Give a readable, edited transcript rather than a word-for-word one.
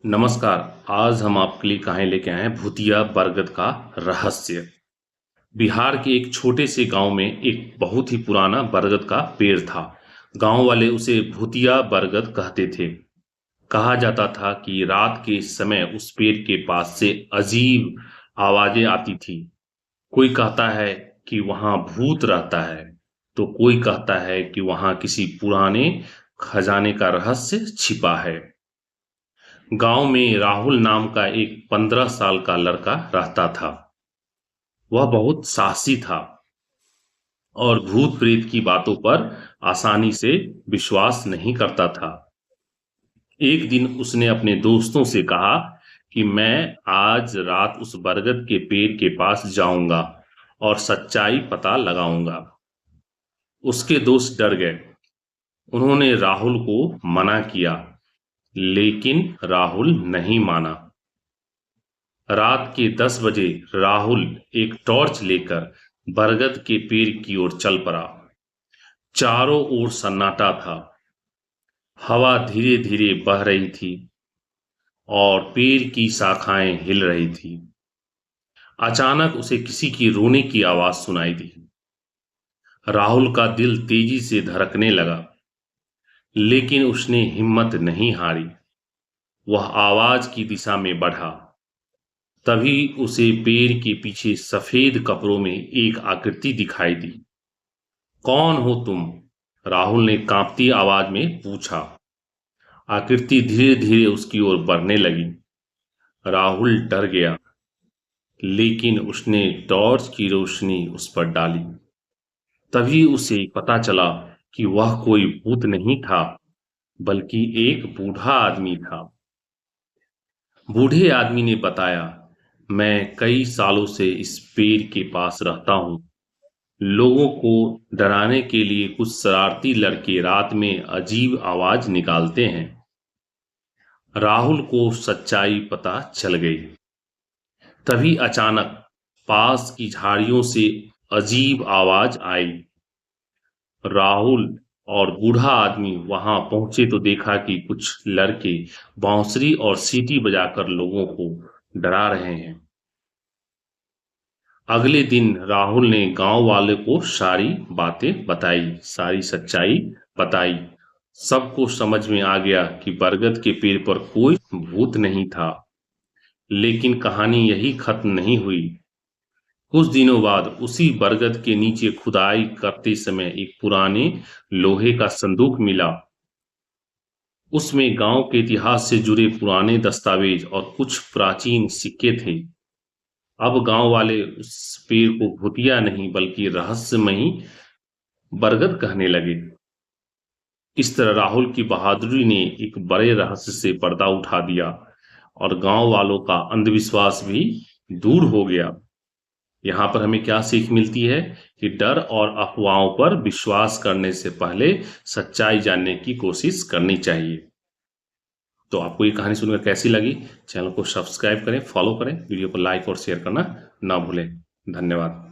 नमस्कार। आज हम आपके लिए कहानी लेके आए हैं भूतिया बरगद का रहस्य। बिहार के एक छोटे से गांव में एक बहुत ही पुराना बरगद का पेड़ था। गांव वाले उसे भूतिया बरगद कहते थे। कहा जाता था कि रात के समय उस पेड़ के पास से अजीब आवाजें आती थी। कोई कहता है कि वहां भूत रहता है, तो कोई कहता है कि वहां किसी पुराने खजाने का रहस्य छिपा है। गांव में राहुल नाम का एक 15 साल का लड़का रहता था। वह बहुत साहसी था और भूत प्रेत की बातों पर आसानी से विश्वास नहीं करता था। एक दिन उसने अपने दोस्तों से कहा कि मैं आज रात उस बरगद के पेड़ के पास जाऊंगा और सच्चाई पता लगाऊंगा। उसके दोस्त डर गए। उन्होंने राहुल को मना किया, लेकिन राहुल नहीं माना। रात के 10 बजे राहुल एक टॉर्च लेकर बरगद के पेड़ की ओर चल पड़ा। चारों ओर सन्नाटा था। हवा धीरे धीरे बह रही थी और पेड़ की शाखाएं हिल रही थी। अचानक उसे किसी की रोने की आवाज सुनाई दी। राहुल का दिल तेजी से धड़कने लगा, लेकिन उसने हिम्मत नहीं हारी। वह आवाज की दिशा में बढ़ा। तभी उसे पेड़ के पीछे सफेद कपड़ों में एक आकृति दिखाई दी। कौन हो तुम? राहुल ने कांपती आवाज में पूछा। आकृति धीरे धीरे उसकी ओर बढ़ने लगी। राहुल डर गया, लेकिन उसने टॉर्च की रोशनी उस पर डाली। तभी उसे पता चला कि वह कोई भूत नहीं था, बल्कि एक बूढ़ा आदमी था। बूढ़े आदमी ने बताया, मैं कई सालों से इस पेड़ के पास रहता हूँ। लोगों को डराने के लिए कुछ शरारती लड़के रात में अजीब आवाज निकालते हैं। राहुल को सच्चाई पता चल गई। तभी अचानक पास की झाड़ियों से अजीब आवाज आई। राहुल और बूढ़ा आदमी वहां पहुंचे तो देखा कि कुछ लड़के बांसुरी और सीटी बजाकर लोगों को डरा रहे हैं। अगले दिन राहुल ने गांव वाले को सारी बातें बताई, सारी सच्चाई बताई। सबको समझ में आ गया कि बरगद के पेड़ पर कोई भूत नहीं था। लेकिन कहानी यही खत्म नहीं हुई। कुछ दिनों बाद उसी बरगद के नीचे खुदाई करते समय एक पुराने लोहे का संदूक मिला। उसमें गांव के इतिहास से जुड़े पुराने दस्तावेज और कुछ प्राचीन सिक्के थे। अब गांव वाले उस पेड़ को भूतिया नहीं बल्कि रहस्यमयी बरगद कहने लगे। इस तरह राहुल की बहादुरी ने एक बड़े रहस्य से पर्दा उठा दिया और गांव वालों का अंधविश्वास भी दूर हो गया। यहाँ पर हमें क्या सीख मिलती है कि डर और अफवाहों पर विश्वास करने से पहले सच्चाई जानने की कोशिश करनी चाहिए। तो आपको ये कहानी सुनकर कैसी लगी? चैनल को सब्सक्राइब करें, फॉलो करें, वीडियो को लाइक और शेयर करना ना भूलें। धन्यवाद।